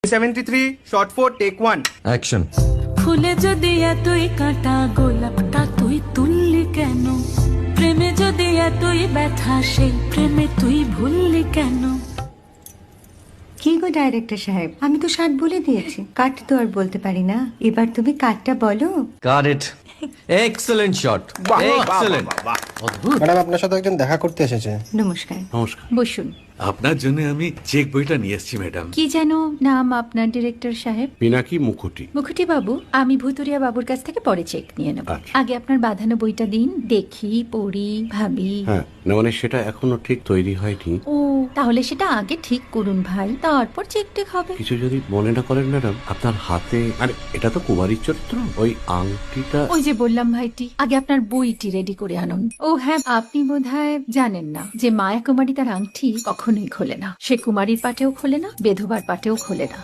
73 shot 4 take 1 action. ফুলে যদি এতই কাঁটা গোলাপটা তুই তুললি কেন? প্রেমে যদি এতই ব্যথা সেই প্রেমে তুই ভুললি কেন? কি গো ডাইরেক্টর সাহেব, আমি তো 60 বলে দিয়েছি, কাট তো আর বলতে পারি না। এবার তুমি কাটটা বলো। Got it. Excellent shot, excellent. Madam আপনার সাথে একজন দেখা করতে এসেছে। নমস্কার, নমস্কার। বসুন। আপনার জন্য আমি চেক বইটা নিয়ে এসেছি ম্যাডাম। কি যেন নাম আপনার ডিরেক্টর সাহেব? পিনাকি মুখোটি। মুখুটি বাবু, আমি ভুতুরিয়া বাবুর কাছ থেকে পরে চেক নিয়ে নেব। আচ্ছা। আগে আপনার বাঁধানো বইটা দিন, দেখি, পড়ি, ভাবি। হ্যাঁ না মানে সেটা এখনো ঠিক তৈরি হয়নি। ও, তাহলে সেটা আগে ঠিক করুন ভাই, তারপর চেক টেক হবে। কিছু যদি মনে না করেন ম্যাডাম, আপনার হাতে আরে এটা তো কুমারীর চরিত্র, ওই আংটিটা। ওই যে বললাম ভাইটি, আগে আপনার বইটি রেডি করে আনুন। ও হ্যাঁ, আপনি বোধহয় জানেন না যে মায়া কুমারী তার আংটি কখনোই খোলে না। সে কুমারীর পাটেও খোলে না, বেধবার পাটেও খোলে না।